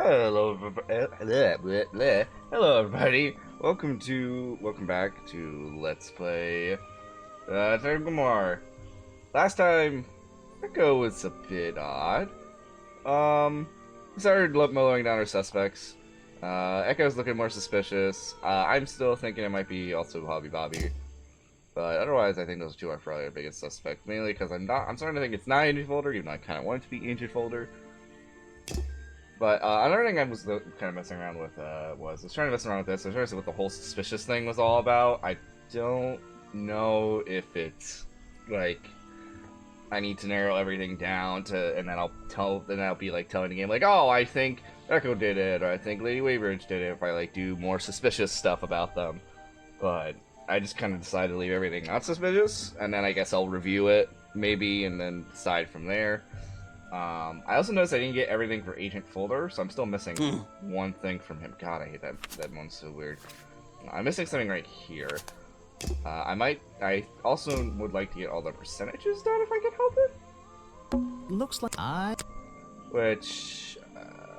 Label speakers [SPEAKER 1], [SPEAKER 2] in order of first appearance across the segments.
[SPEAKER 1] Hello, everybody. Welcome back to Let's Play Grimoire. Last time, Echo was a bit odd. We started mowing down our suspects. Echo's looking more suspicious. I'm still thinking it might be also Hobby Bobby. But otherwise, I think those two are probably our biggest suspect. Mainly because I'm starting to think it's not Ancient Folder, even though I kind of want it to be Ancient Folder. But another thing I was kind of messing around with I was trying to mess around with this. I was trying to see what the whole suspicious thing was all about. I don't know if it's like I need to narrow everything down to, and then I'll be like telling the game like, oh, I think Echo did it, or I think Lady Waybridge did it. If I like do more suspicious stuff about them, but I just kind of decided to leave everything not suspicious, and then I guess I'll review it maybe, and then decide from there. I also noticed I didn't get everything for Agent Folder, so I'm still missing one thing from him. God, I hate that one's so weird. I'm missing something right here. I also would like to get all the percentages done if I can help it.
[SPEAKER 2] Looks like
[SPEAKER 1] Which,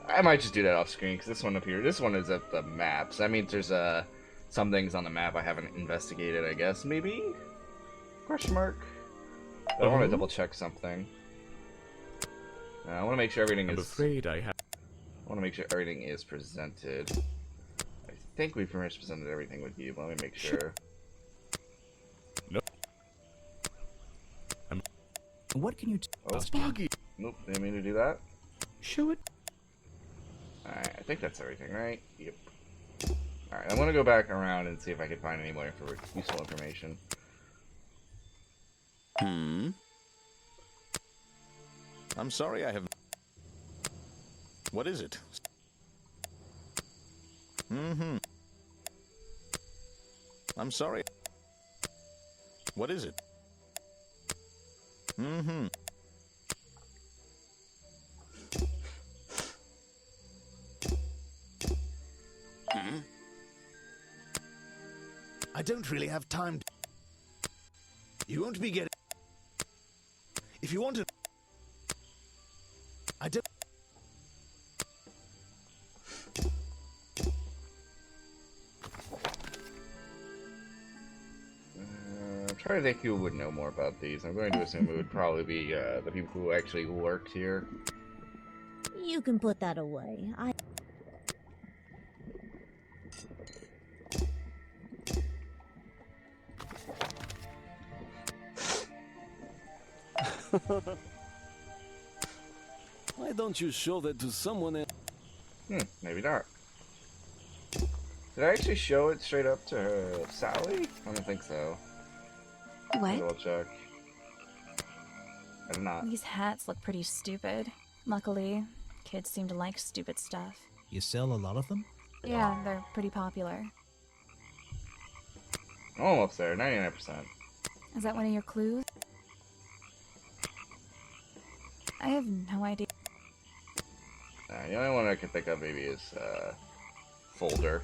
[SPEAKER 1] I might just do that off screen, because this one up here, this one is at the maps. That means there's, some things on the map I haven't investigated, I guess, maybe? Question mark? But I want to double check something. I want to make sure everything is.
[SPEAKER 3] I'm afraid I have.
[SPEAKER 1] I want to make sure everything is presented. I think we pretty much presented everything with you, but let me make sure.
[SPEAKER 3] Nope.
[SPEAKER 2] what can you
[SPEAKER 3] Boggy.
[SPEAKER 1] Nope, didn't mean to do that.
[SPEAKER 2] show it?
[SPEAKER 1] Alright, I think that's everything, right? Yep. Alright, I'm gonna go back around and see if I can find any more useful information.
[SPEAKER 4] I'm sorry I haven't... What is it? I'm sorry. What is it?
[SPEAKER 5] I don't really have time. You won't be getting... If you want to... I don't...
[SPEAKER 1] I'm trying to think who would know more about these. I'm going to assume it would probably be the people who actually worked here.
[SPEAKER 6] You can put that away.
[SPEAKER 5] Why don't you show that to someone else?
[SPEAKER 1] Maybe not. Did I actually show it straight up to her, Sally? I don't think so.
[SPEAKER 7] What?
[SPEAKER 1] Double check. I did not.
[SPEAKER 7] These hats look pretty stupid. Luckily, kids seem to like stupid stuff.
[SPEAKER 2] You sell a lot of them?
[SPEAKER 7] Yeah, they're pretty popular.
[SPEAKER 1] Almost there, 99%.
[SPEAKER 7] Is that one of your clues? I have no idea.
[SPEAKER 1] The only one I can think of maybe is folder.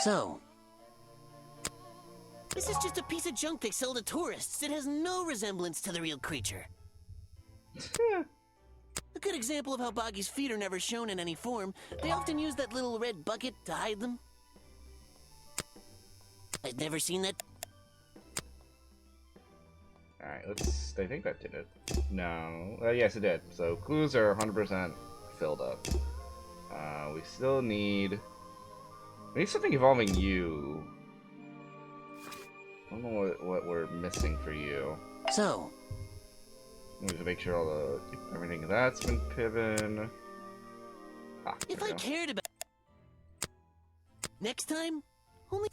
[SPEAKER 8] So, this is just a piece of junk they sell to tourists. It has no resemblance to the real creature. A good example of how Boggy's feet are never shown in any form. They often use that little red bucket to hide them. I've never seen that.
[SPEAKER 1] Alright, I think that did it. No. Yes, it did. So, clues are 100% filled up. We still need... We need something involving you. I don't know what we're missing for you.
[SPEAKER 8] So...
[SPEAKER 1] We need to make sure everything that's been piven.
[SPEAKER 8] If I cared about... Next time, only...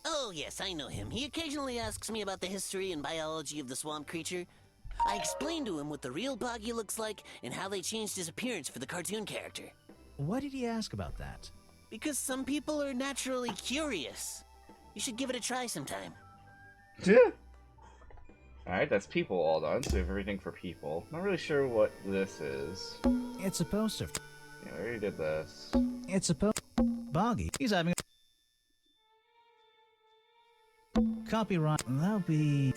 [SPEAKER 8] Oh, yes, I know him. He occasionally asks me about the history and biology of the swamp creature. I explained to him what the real Boggy looks like and how they changed his appearance for the cartoon character.
[SPEAKER 2] Why did he ask about that?
[SPEAKER 8] Because some people are naturally curious. You should give it a try sometime.
[SPEAKER 1] Alright, that's people all done, so we have everything for people. Not really sure what this is.
[SPEAKER 2] It's a poster.
[SPEAKER 1] Yeah, we already did this.
[SPEAKER 2] It's a Boggy. He's having a... Copyright. That'll be...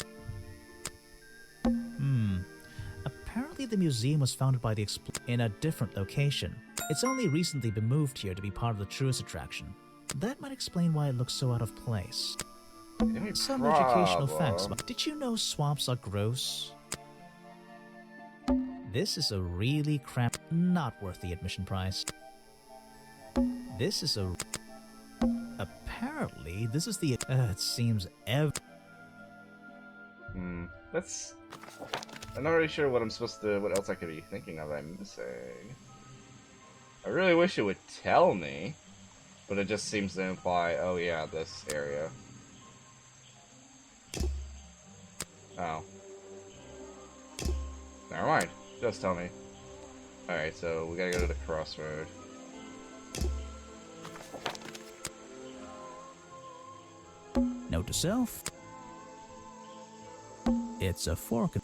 [SPEAKER 2] Maybe the museum was founded by the in a different location. It's only recently been moved here to be part of the tourist attraction. That might explain why it looks so out of place. Some educational facts. Did you know swamps are gross? This is a really crap, not worth the admission price. This is a... Apparently, this is the... it seems
[SPEAKER 1] That's... I'm not really sure what I'm supposed to... What else I could be thinking of I'm missing. I really wish it would tell me. But it just seems to imply, oh yeah, this area. Oh. Never mind. Just tell me. Alright, so we gotta go to the crossroad.
[SPEAKER 2] Note to self. It's a fork.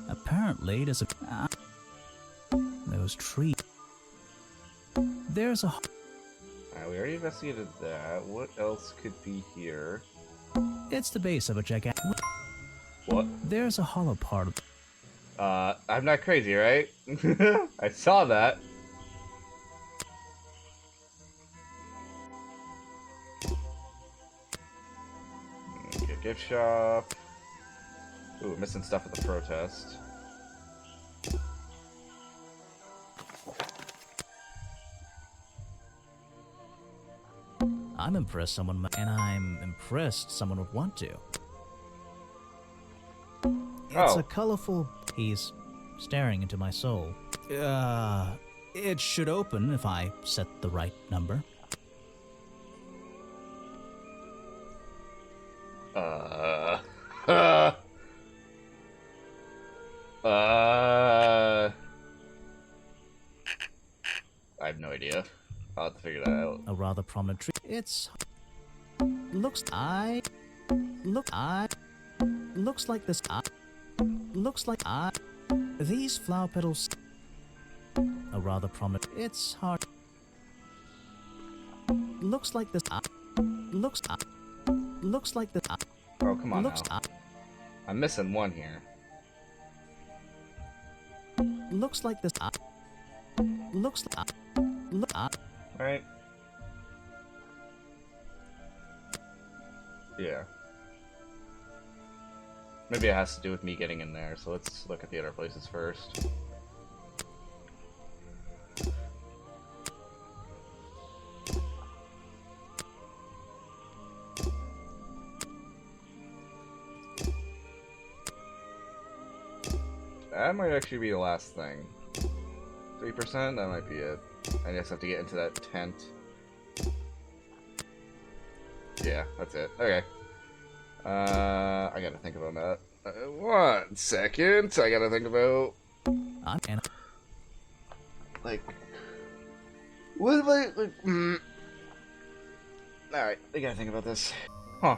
[SPEAKER 2] Apparently, there's a... those trees. There's a...
[SPEAKER 1] Alright, we already investigated that. What else could be here?
[SPEAKER 2] It's the base of a gigantic...
[SPEAKER 1] What?
[SPEAKER 2] There's a hollow part of...
[SPEAKER 1] I'm not crazy, right? I saw that. Okay, gift shop. Ooh, missing stuff at the protest.
[SPEAKER 2] I'm impressed someone... And I'm impressed someone would want to. It's a colorful... He's staring into my soul. It should open if I set the right number.
[SPEAKER 1] I have no idea. I'll have to figure that out.
[SPEAKER 2] A rather prominent tree. It's... Looks like this... Looks like these flower petals... A rather prominent... It's hard... Looks like this... Looks like this...
[SPEAKER 1] Oh, come on now. I'm missing one here.
[SPEAKER 2] Looks like this...
[SPEAKER 1] Right? Yeah. Maybe it has to do with me getting in there, so let's look at the other places first. That might actually be the last thing. 3%? That might be it. I just have to get into that tent. Yeah, that's it. Okay. I gotta think about that. 1 second. I gotta think about... Like... What am I... Like, Alright, I gotta think about this. Huh.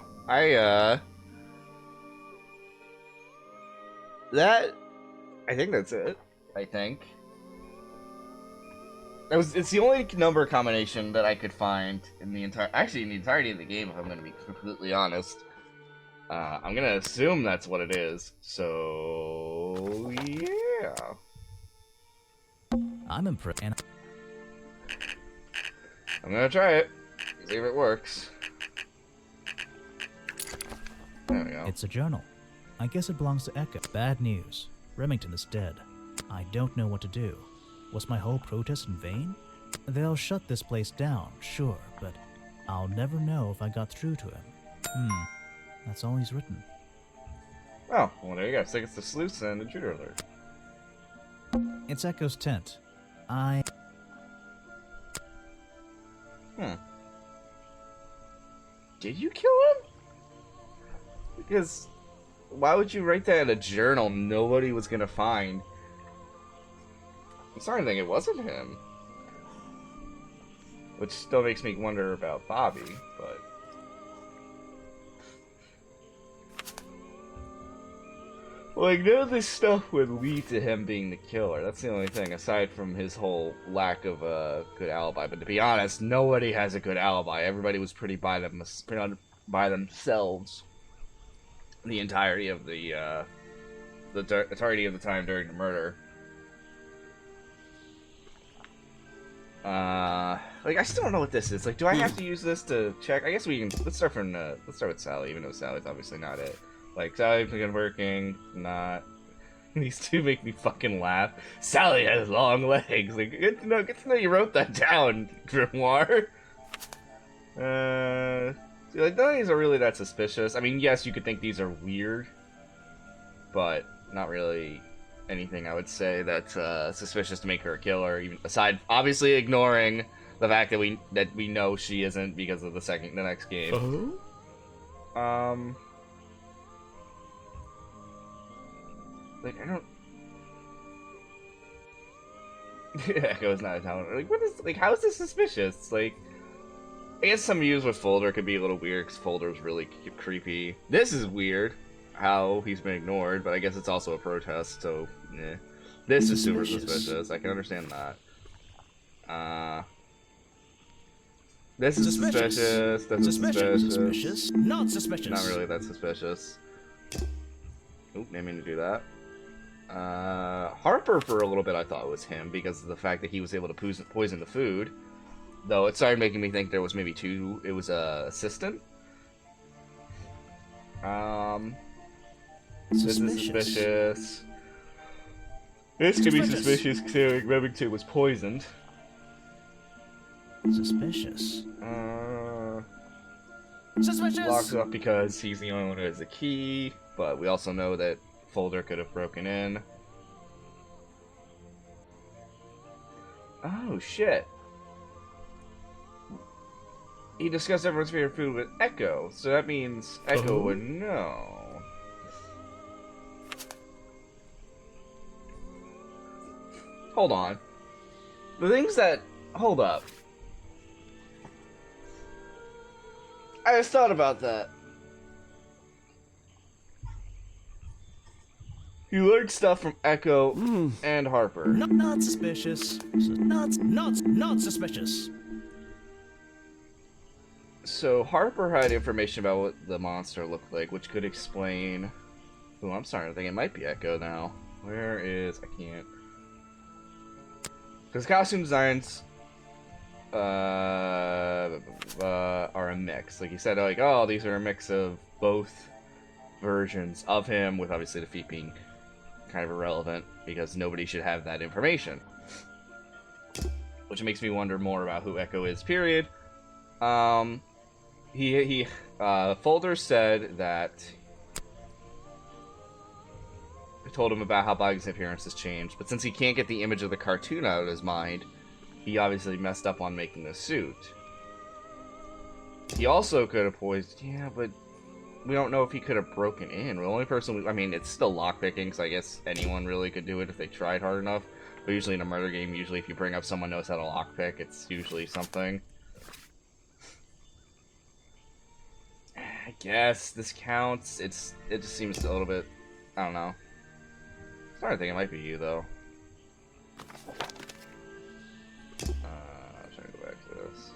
[SPEAKER 1] That... I think that's it. I think. It's the only number combination that I could find in the entire... Actually, in the entirety of the game, if I'm gonna be completely honest. I'm gonna assume that's what it is. So... yeah.
[SPEAKER 2] I'm impressed.
[SPEAKER 1] I'm gonna try it. See if it works. There we go.
[SPEAKER 2] It's a journal. I guess it belongs to Echo. Bad news. Remington is dead. I don't know what to do. Was my whole protest in vain? They'll shut this place down, sure, but I'll never know if I got through to him. That's all he's written.
[SPEAKER 1] Oh, well there you go. So it's the sleuths and intruder alert.
[SPEAKER 2] It's Echo's tent.
[SPEAKER 1] Did you kill him? Because why would you write that in a journal nobody was gonna find? I'm starting to think it wasn't him. Which still makes me wonder about Bobby, but... Like, none of this stuff would lead to him being the killer. That's the only thing, aside from his whole lack of a good alibi. But to be honest, nobody has a good alibi. Everybody was pretty by themselves the entirety of the the entirety of the time during the murder. Like I still don't know what this is. Like, do I have to use this to check? I guess we can. Let's start with Sally, even though Sally's obviously not it. Like Sally's been working, not. These two make me fucking laugh. Sally has long legs. Like, good to know you wrote that down, Grimoire. Like, none of these are really that suspicious. I mean, yes, you could think these are weird, but not really anything I would say that's suspicious to make her a killer. Even aside, obviously ignoring the fact that we know she isn't because of the next game. Like, I don't. Echo is not a talent. Like, what is, like, how is this suspicious? Like, I guess some views with Folder could be a little weird because Folder's really creepy. This is weird, how he's been ignored, but I guess it's also a protest, so, eh. This is super suspicious. I can understand that. This is suspicious. This is suspicious.
[SPEAKER 2] Not suspicious.
[SPEAKER 1] Not really that suspicious. Oop, didn't mean to do that. Harper for a little bit I thought it was him because of the fact that he was able to poison the food. Though it started making me think there was maybe two. It was a assistant. This is suspicious. This could be suspicious considering Remington was poisoned.
[SPEAKER 2] Suspicious.
[SPEAKER 7] Suspicious!
[SPEAKER 1] Locks up because he's the only one who has the key, but we also know that Folder could have broken in. Oh, shit. He discussed everyone's favorite food with Echo, so that means Echo would know. Hold on. The things that... Hold up. I just thought about that. You learned stuff from Echo and Harper.
[SPEAKER 2] Not suspicious. Not suspicious.
[SPEAKER 1] So Harper had information about what the monster looked like, which could explain... Oh, I'm starting to think it might be Echo now. Where is... I can't... Because costume designs are a mix. Like you said, like, oh, these are a mix of both versions of him, with obviously the feet being kind of irrelevant because nobody should have that information. Which makes me wonder more about who Echo is, period. Folder said that I told him about how Buggy's appearance has changed, but since he can't get the image of the cartoon out of his mind, he obviously messed up on making the suit. He also could have poisoned... Yeah, but we don't know if he could have broken in. The only person... I mean, it's still lockpicking, so I guess anyone really could do it if they tried hard enough. But usually in a murder game, usually if you bring up someone knows how to lockpick, it's usually something. I guess this counts. It just seems a little bit... I don't know. I'm starting to think it might be you, though. I'm trying to go back to this.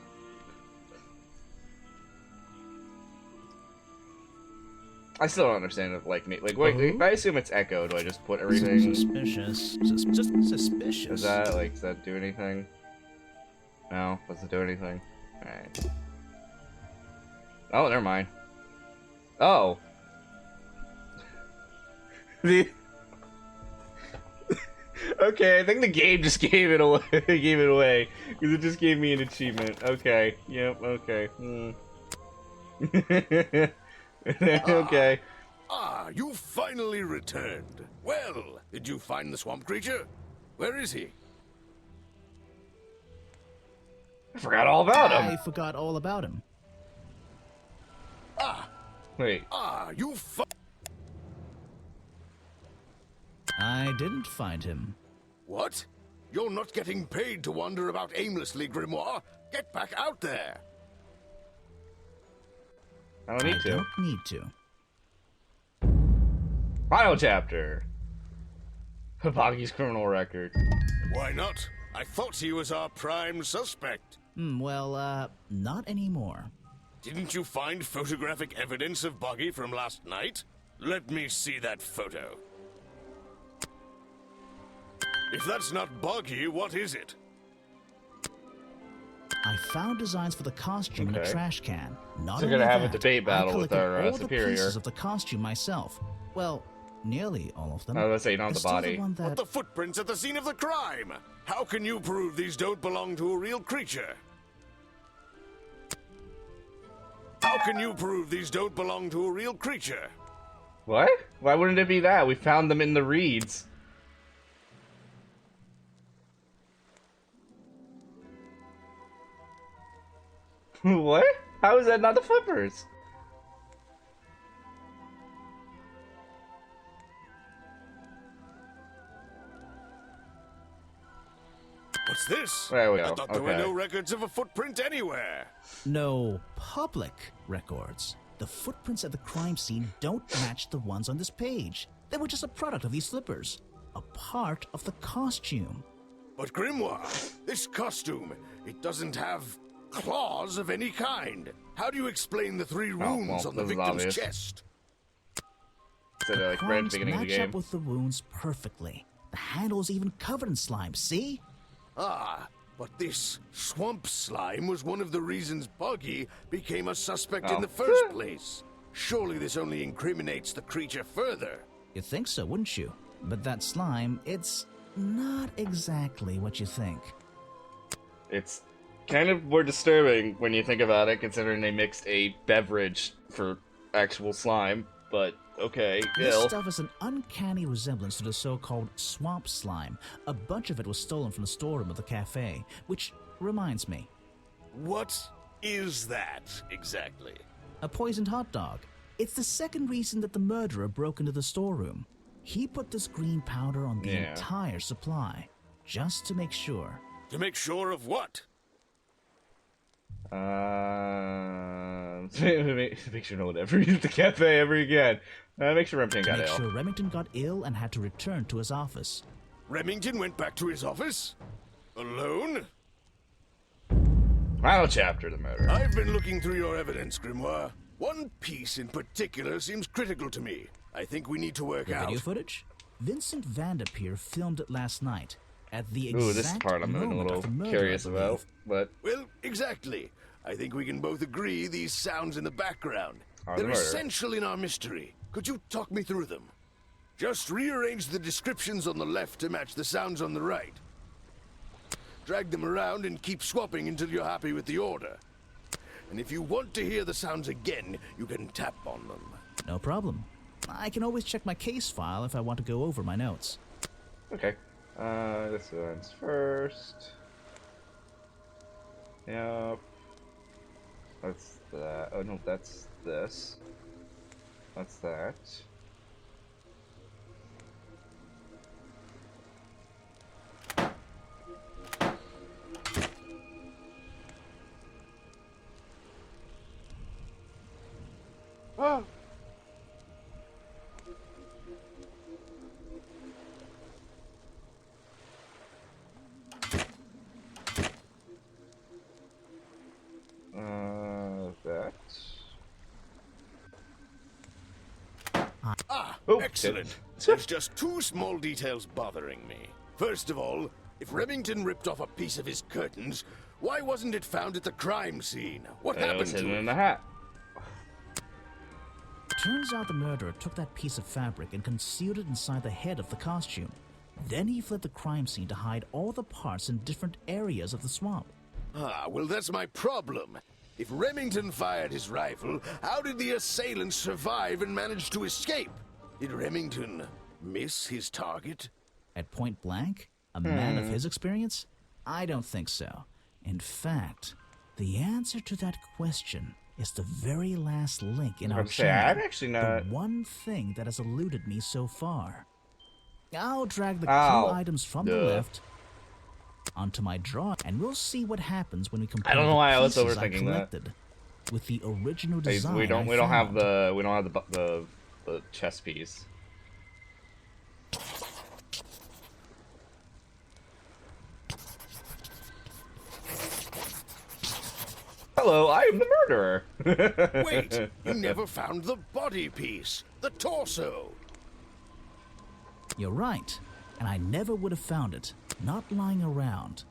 [SPEAKER 1] I still don't understand if, like, wait, if I assume it's Echo, do I just put everything...
[SPEAKER 2] Suspicious. Suspicious.
[SPEAKER 1] Does that do anything? No? Does it do anything? Alright. Oh, never mind. Oh. Okay, I think the game just gave it away. Because it just gave me an achievement. Okay. Yep, okay. Okay.
[SPEAKER 5] You finally returned. Well, did you find the swamp creature? Where is he?
[SPEAKER 1] I forgot all about him.
[SPEAKER 2] I forgot all about him.
[SPEAKER 1] Wait.
[SPEAKER 2] I didn't find him.
[SPEAKER 5] What? You're not getting paid to wander about aimlessly, Grimoire. Get back out there.
[SPEAKER 1] I don't need to.
[SPEAKER 2] Don't need to.
[SPEAKER 1] Final chapter. Buggy's criminal record.
[SPEAKER 5] Why not? I thought he was our prime suspect.
[SPEAKER 2] Well, not anymore.
[SPEAKER 5] Didn't you find photographic evidence of Buggy from last night? Let me see that photo. If that's not buggy, what is it?
[SPEAKER 2] I found designs for the costume in a
[SPEAKER 1] Okay.
[SPEAKER 2] trash can. Not
[SPEAKER 1] So we're
[SPEAKER 2] only
[SPEAKER 1] gonna have a
[SPEAKER 2] that,
[SPEAKER 1] debate battle
[SPEAKER 2] I
[SPEAKER 1] with
[SPEAKER 2] collected
[SPEAKER 1] our
[SPEAKER 2] all the
[SPEAKER 1] superior.
[SPEAKER 2] pieces of the costume myself. Well, nearly all of them.
[SPEAKER 1] I was gonna say, not the
[SPEAKER 2] There's still
[SPEAKER 1] body.
[SPEAKER 2] one
[SPEAKER 5] But
[SPEAKER 2] that
[SPEAKER 5] the footprints at the scene of the crime! How can you prove these don't belong to a real creature? How can you prove these don't belong to a real creature?
[SPEAKER 1] What? Why wouldn't it be that? We found them in the reeds. What? How is that not the flippers?
[SPEAKER 5] What's this?
[SPEAKER 1] There we go.
[SPEAKER 5] I thought there were
[SPEAKER 1] Okay.
[SPEAKER 5] no records of a footprint anywhere.
[SPEAKER 2] no public records. The footprints at the crime scene don't match the ones on this page. They were just a product of these flippers. A part of the costume.
[SPEAKER 5] But Grimoire, this costume, it doesn't have claws of any kind. How do you explain the 3 wounds
[SPEAKER 1] well,
[SPEAKER 5] on the
[SPEAKER 1] this is
[SPEAKER 5] victim's
[SPEAKER 1] obvious.
[SPEAKER 5] chest?
[SPEAKER 1] Said it like right at the
[SPEAKER 2] Crimes
[SPEAKER 1] beginning of the
[SPEAKER 2] match
[SPEAKER 1] game.
[SPEAKER 2] up with the wounds perfectly. The handle is even covered in slime, see?
[SPEAKER 5] Ah, but this swamp slime was one of the reasons Buggy became a suspect
[SPEAKER 1] Oh.
[SPEAKER 5] in the first place. Surely this only incriminates the creature further.
[SPEAKER 2] You'd think so, wouldn't you? But that slime, it's not exactly what you think.
[SPEAKER 1] It's kind of more disturbing when you think about it, considering they mixed a beverage for actual slime. But okay,
[SPEAKER 2] This
[SPEAKER 1] ill.
[SPEAKER 2] stuff is an uncanny resemblance to the so-called swamp slime. A bunch of it was stolen from the storeroom of the cafe, which reminds me,
[SPEAKER 5] What is that exactly?
[SPEAKER 2] a poisoned hot dog. It's the second reason that the murderer broke into the storeroom. He put this green powder on the
[SPEAKER 1] Yeah.
[SPEAKER 2] entire supply, just to make sure.
[SPEAKER 5] To make sure of what?
[SPEAKER 1] Make sure no one ever uses the cafe ever again. Make sure Remington
[SPEAKER 2] To
[SPEAKER 1] got
[SPEAKER 2] make
[SPEAKER 1] ill.
[SPEAKER 2] sure Remington got ill and had to return to his office.
[SPEAKER 5] Remington went back to his office? Alone?
[SPEAKER 1] Final chapter, the murder.
[SPEAKER 5] I've been looking through your evidence, Grimoire. One piece in particular seems critical to me. I think we need to work
[SPEAKER 2] The
[SPEAKER 5] out.
[SPEAKER 2] video footage? Vincent Vanderpeer filmed it last night. At the exact
[SPEAKER 1] Ooh, this is part I'm a
[SPEAKER 2] moment
[SPEAKER 1] little
[SPEAKER 2] of the murder,
[SPEAKER 1] curious
[SPEAKER 2] I
[SPEAKER 1] about,
[SPEAKER 2] believe.
[SPEAKER 1] but
[SPEAKER 5] Well, exactly. I think we can both agree these sounds in the background.
[SPEAKER 1] Are the
[SPEAKER 5] They're
[SPEAKER 1] murder.
[SPEAKER 5] essential in our mystery. Could you talk me through them? Just rearrange the descriptions on the left to match the sounds on the right. Drag them around and keep swapping until you're happy with the order. And if you want to hear the sounds again, you can tap on them.
[SPEAKER 2] No problem. I can always check my case file if I want to go over my notes.
[SPEAKER 1] okay. This one's first. Yep. That's that. Oh no, that's this. That's that. Oh. That.
[SPEAKER 5] Ah,
[SPEAKER 1] Oh,
[SPEAKER 5] excellent.
[SPEAKER 1] shit.
[SPEAKER 5] There's just 2 small details bothering me. First of all, if Remington ripped off a piece of his curtains, why wasn't it found at the crime scene? What
[SPEAKER 1] It
[SPEAKER 5] happened
[SPEAKER 1] was hidden
[SPEAKER 5] to
[SPEAKER 1] in
[SPEAKER 5] it?
[SPEAKER 1] the hat.
[SPEAKER 2] Turns out the murderer took that piece of fabric and concealed it inside the head of the costume. Then he fled the crime scene to hide all the parts in different areas of the swamp.
[SPEAKER 5] Ah, well, that's my problem. If Remington fired his rifle, how did the assailant survive and manage to escape? Did Remington miss his target?
[SPEAKER 2] At point blank? A man of his experience? I don't think so. In fact, the answer to that question is the very last link in our
[SPEAKER 1] I'm saying, I'm
[SPEAKER 2] chain.
[SPEAKER 1] actually
[SPEAKER 2] The
[SPEAKER 1] not.
[SPEAKER 2] one thing that has eluded me so far. I'll drag the
[SPEAKER 1] Ow.
[SPEAKER 2] clue items from the
[SPEAKER 1] Duh.
[SPEAKER 2] left onto my drawing, and we'll see what happens when we compare
[SPEAKER 1] I don't know
[SPEAKER 2] the
[SPEAKER 1] why I was
[SPEAKER 2] pieces
[SPEAKER 1] overthinking that.
[SPEAKER 2] collected with the original
[SPEAKER 1] Hey,
[SPEAKER 2] design.
[SPEAKER 1] we don't
[SPEAKER 2] I
[SPEAKER 1] have
[SPEAKER 2] found.
[SPEAKER 1] the chess piece. Hello, I am the murderer.
[SPEAKER 5] Wait, you never found the body piece, the torso.
[SPEAKER 2] You're right. and I never would have found it. Not lying around.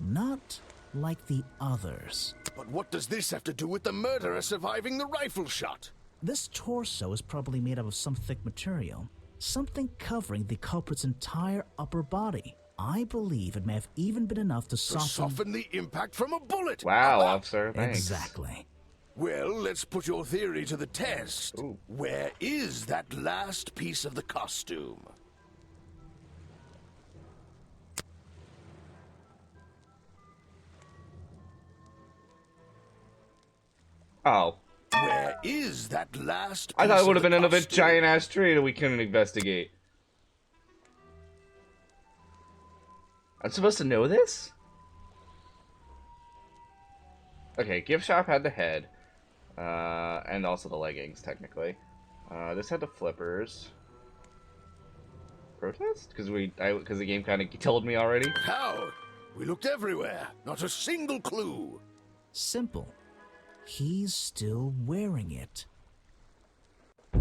[SPEAKER 2] Not like the others.
[SPEAKER 5] But what does this have to do with the murderer surviving the rifle shot?
[SPEAKER 2] This torso is probably made up of some thick material, something covering the culprit's entire upper body. I believe it may have even been enough to
[SPEAKER 5] Soften the impact from a bullet.
[SPEAKER 1] Wow,
[SPEAKER 5] Ah,
[SPEAKER 1] officer. Thanks.
[SPEAKER 2] Exactly.
[SPEAKER 5] Well, let's put your theory to the test.
[SPEAKER 1] Ooh.
[SPEAKER 5] Where is that last piece of the costume?
[SPEAKER 1] Oh.
[SPEAKER 5] Where is that last piece
[SPEAKER 1] I thought it would have
[SPEAKER 5] of
[SPEAKER 1] been
[SPEAKER 5] the
[SPEAKER 1] another
[SPEAKER 5] costume?
[SPEAKER 1] giant ass tree that we couldn't investigate. I'm supposed to know this? Okay, gift shop had the head. And also the leggings, technically. This had the flippers. Protest? Because the game kind of told me already.
[SPEAKER 5] How? We looked everywhere. Not a single clue.
[SPEAKER 2] Simple. He's still wearing it.
[SPEAKER 3] I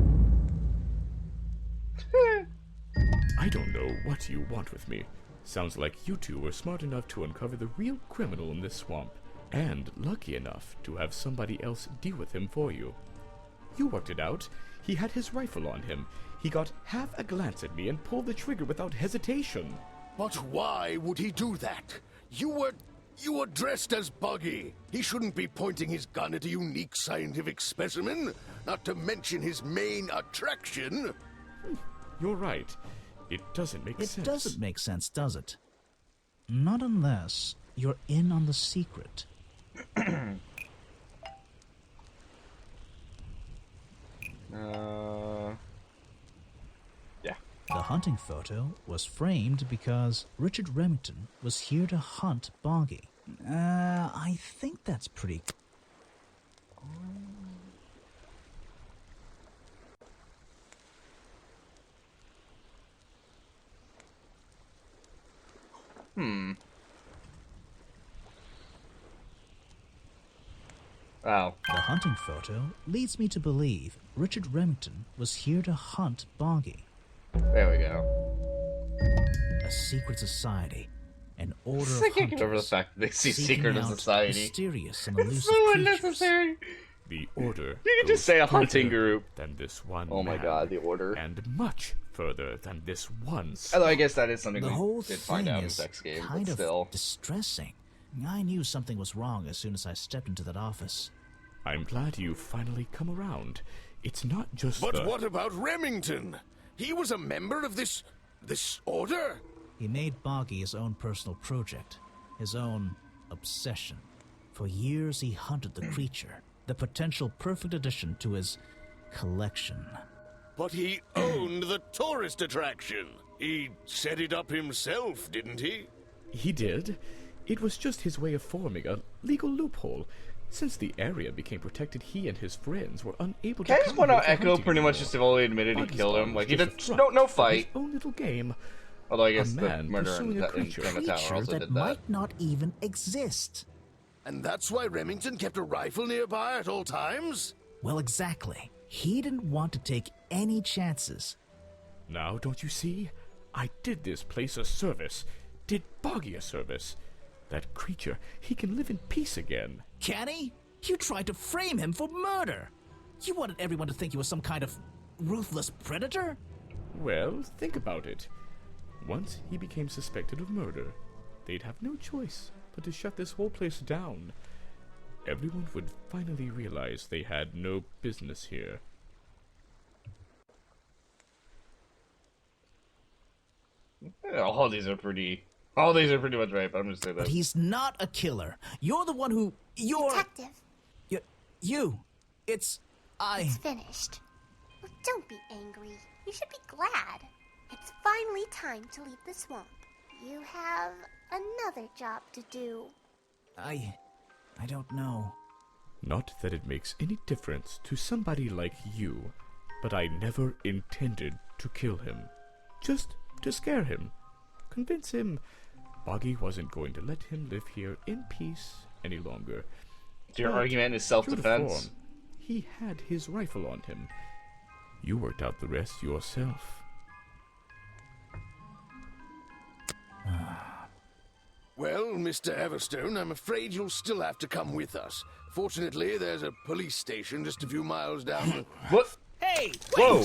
[SPEAKER 3] don't know what you want with me. Sounds like you two were smart enough to uncover the real criminal in this swamp, and lucky enough to have somebody else deal with him for you. You worked it out. He had his rifle on him. He got half a glance at me and pulled the trigger without hesitation.
[SPEAKER 5] But why would he do that? You were dressed as Buggy. He shouldn't be pointing his gun at a unique scientific specimen, not to mention his main attraction.
[SPEAKER 3] You're right. It doesn't make sense.
[SPEAKER 2] It doesn't make sense, does it? Not unless you're in on the secret.
[SPEAKER 1] Yeah.
[SPEAKER 2] The hunting photo was framed because Richard Remington was here to hunt Boggy. I think that's pretty...
[SPEAKER 1] Wow.
[SPEAKER 2] The hunting photo leads me to believe Richard Remington was here to hunt Boggy.
[SPEAKER 1] There we go.
[SPEAKER 2] A secret society, an order of
[SPEAKER 1] I can't get over the
[SPEAKER 2] hunters,
[SPEAKER 1] fact that they see
[SPEAKER 2] seeking
[SPEAKER 1] secret
[SPEAKER 2] out
[SPEAKER 1] society.
[SPEAKER 2] mysterious and
[SPEAKER 1] It's
[SPEAKER 2] elusive
[SPEAKER 1] so
[SPEAKER 2] creatures.
[SPEAKER 1] unnecessary.
[SPEAKER 3] The Order.
[SPEAKER 1] You can just
[SPEAKER 3] goes
[SPEAKER 1] say a hunting
[SPEAKER 3] further
[SPEAKER 1] group.
[SPEAKER 3] Than this one
[SPEAKER 1] Oh my
[SPEAKER 3] man,
[SPEAKER 1] god, the Order.
[SPEAKER 3] and much further than this one.
[SPEAKER 1] Although I guess that is something
[SPEAKER 2] The
[SPEAKER 1] we
[SPEAKER 2] whole
[SPEAKER 1] did
[SPEAKER 2] thing
[SPEAKER 1] find out in the
[SPEAKER 2] is
[SPEAKER 1] sex game,
[SPEAKER 2] kind
[SPEAKER 1] but
[SPEAKER 2] of
[SPEAKER 1] still.
[SPEAKER 2] distressing. I knew something was wrong as soon as I stepped into that office.
[SPEAKER 3] I'm glad you've finally come around. It's not just
[SPEAKER 5] But
[SPEAKER 3] the...
[SPEAKER 5] what about Remington? He was a member of this order?
[SPEAKER 2] He made Boggy his own personal project, his own obsession. For years he hunted the creature, the potential perfect addition to his collection.
[SPEAKER 5] But he owned the tourist attraction. He set it up himself, didn't he?
[SPEAKER 3] He did. It was just his way of forming a legal loophole. Since the area became protected, he and his friends were unable to...
[SPEAKER 1] Can I just point out
[SPEAKER 3] come here for
[SPEAKER 1] Echo
[SPEAKER 3] hunting
[SPEAKER 1] pretty much
[SPEAKER 3] anymore.
[SPEAKER 1] just fully admitted he
[SPEAKER 3] Buggy's
[SPEAKER 1] killed him?
[SPEAKER 3] bond
[SPEAKER 1] Like,
[SPEAKER 3] was
[SPEAKER 1] he
[SPEAKER 3] just
[SPEAKER 1] did
[SPEAKER 3] a
[SPEAKER 1] no
[SPEAKER 3] front for
[SPEAKER 1] fight.
[SPEAKER 3] his own little game.
[SPEAKER 1] Although I guess
[SPEAKER 3] A
[SPEAKER 1] the
[SPEAKER 3] man
[SPEAKER 1] murder
[SPEAKER 3] pursuing
[SPEAKER 1] in
[SPEAKER 3] a
[SPEAKER 1] in
[SPEAKER 3] creature.
[SPEAKER 1] Chinatown
[SPEAKER 2] Creature
[SPEAKER 1] also
[SPEAKER 2] that
[SPEAKER 1] did that.
[SPEAKER 2] might not even exist.
[SPEAKER 5] And that's why Remington kept a rifle nearby at all times?
[SPEAKER 2] Well, exactly. He didn't want to take any chances.
[SPEAKER 3] Now, don't you see? I did this place a service. Did Boggy a service. That creature, he can live in peace again.
[SPEAKER 2] Can he? You tried to frame him for murder. You wanted everyone to think he was some kind of ruthless predator?
[SPEAKER 3] Well, think about it. Once he became suspected of murder, they'd have no choice but to shut this whole place down. Everyone would finally realize they had no business here.
[SPEAKER 1] Yeah, all these are pretty much right, but I'm just saying that.
[SPEAKER 2] But he's not a killer. You're the one who...
[SPEAKER 9] Detective,
[SPEAKER 2] You. It's...
[SPEAKER 9] it's finished. Well, don't be angry. You should be glad. It's finally time to leave the swamp. You have another job to do.
[SPEAKER 2] I don't know.
[SPEAKER 3] Not that it makes any difference to somebody like you, but I never intended to kill him. Just to scare him. Convince him Boggy wasn't going to let him live here in peace any longer.
[SPEAKER 1] Your
[SPEAKER 3] But
[SPEAKER 1] argument is
[SPEAKER 3] true to
[SPEAKER 1] self-defense.
[SPEAKER 3] form, he had his rifle on him. You worked out the rest yourself.
[SPEAKER 5] Well, Mr. Everstone, I'm afraid you'll still have to come with us. Fortunately, there's a police station just a few miles down the...
[SPEAKER 1] What?
[SPEAKER 2] Hey!
[SPEAKER 1] Whoa!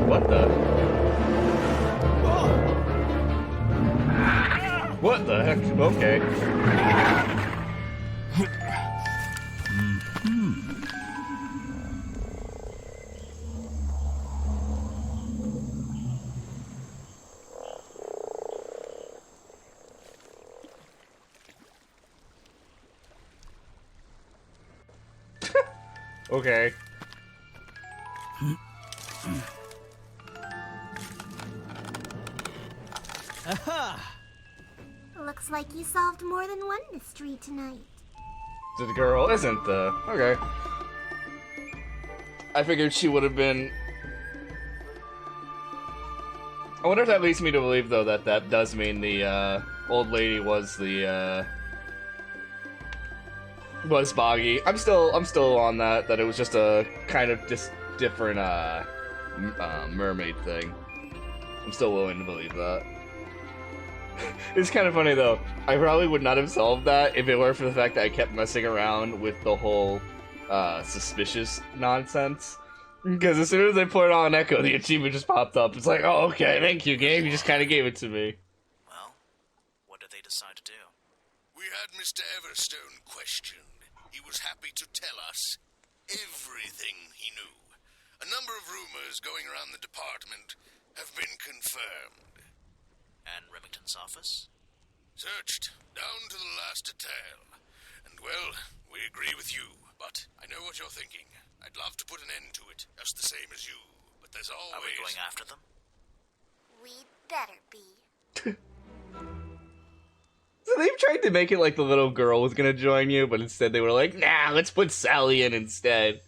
[SPEAKER 1] What the? What the heck? Okay. Okay.
[SPEAKER 2] Aha!
[SPEAKER 9] Looks like you solved more than one mystery tonight.
[SPEAKER 1] The girl isn't the... Okay. I figured she would have been... I wonder if that leads me to believe, though, that that does mean the, old lady was the, was Boggy. I'm still on that it was just a kind of different, mermaid thing. I'm still willing to believe that. It's kind of funny, though. I probably would not have solved that if it were for the fact that I kept messing around with the whole, suspicious nonsense. Because as soon as I put on Echo, the achievement just popped up. It's like, oh, okay, thank you, game. You just kind of gave it to me.
[SPEAKER 2] Well, what did they decide to do?
[SPEAKER 5] We had Mr. Everstone questioned. He was happy to tell us everything he knew. A number of rumors going around the department have been confirmed.
[SPEAKER 2] And Remington's office?
[SPEAKER 5] Searched down to the last detail. And, well, we agree with you, but I know what you're thinking. I'd love to put an end to it, just the same as you. But there's always...
[SPEAKER 2] Are we going after them?
[SPEAKER 9] We'd better be.
[SPEAKER 1] So they've tried to make it like the little girl was gonna join you, but instead they were like, nah, let's put Sally in instead.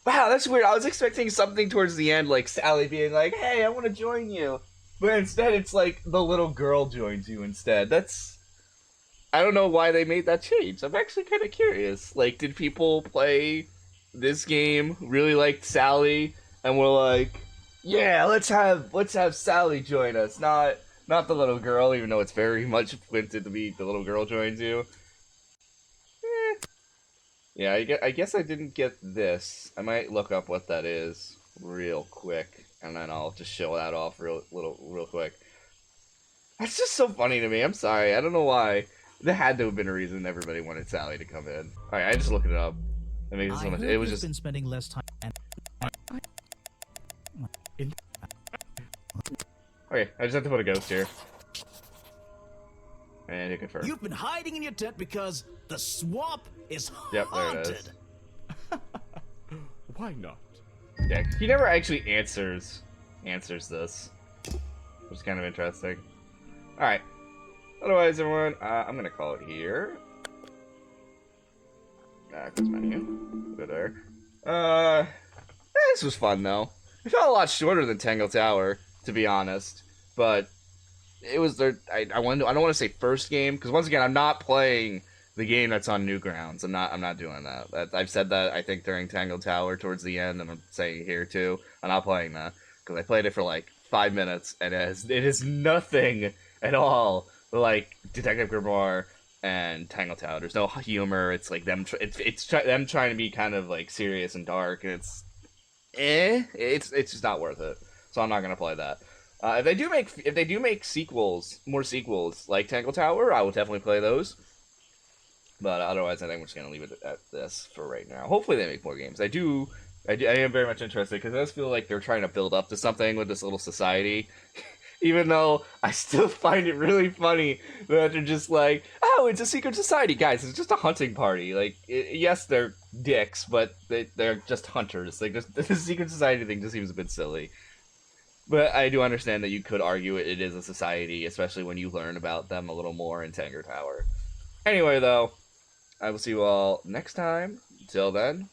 [SPEAKER 1] Wow, that's weird. I was expecting something towards the end, like Sally being like, hey, I want to join you. But instead it's like the little girl joins you instead. That's... I don't know why they made that change. I'm actually kind of curious. Like, did people play this game, really liked Sally, and were like, yeah, let's have Sally join us, not the little girl, even though it's very much hinted to be the little girl joins you. Yeah, I guess I didn't get this. I might look up what that is real quick, and then I'll just show that off real quick. That's just so funny to me. I'm sorry. I don't know why. There had to have been a reason everybody wanted Sally to come in. All right, I just looked it up. It makes so much. It was just
[SPEAKER 2] been spending less time.
[SPEAKER 1] okay. I just have to put a ghost here, and you confirm.
[SPEAKER 2] You've been hiding in your tent because the swamp is
[SPEAKER 1] Yep, there it
[SPEAKER 2] haunted.
[SPEAKER 1] is.
[SPEAKER 3] Why not?
[SPEAKER 1] Yeah, he never actually answers this, which is kind of interesting. All right. Otherwise, everyone, I'm gonna call it here. Close menu. Go there. This was fun though. It felt a lot shorter than Tangle Tower, to be honest. But it was their. I don't want to say first game, because once again, I'm not playing the game that's on Newgrounds. I'm not doing that. I've said that I think during Tangle Tower towards the end, and I'm saying it here too. I'm not playing that because I played it for like 5 minutes, and it is nothing at all like Detective Grimoire and Tangle Tower. There's no humor. It's like them. It's them trying to be kind of like serious and dark, and it's just not worth it. So I'm not gonna play that. If they do make sequels, more sequels like Tangle Tower, I will definitely play those. But otherwise, I think we're just gonna leave it at this for right now. Hopefully, they make more games. I am very much interested because it does feel like they're trying to build up to something with this little society. Even though I still find it really funny that they're just like, oh, it's a secret society, guys. It's just a hunting party. Like, yes, they're dicks, but they're just hunters. Like, the secret society thing just seems a bit silly. But I do understand that you could argue it is a society, especially when you learn about them a little more in Tangle Tower. Anyway, though, I will see you all next time. Till then.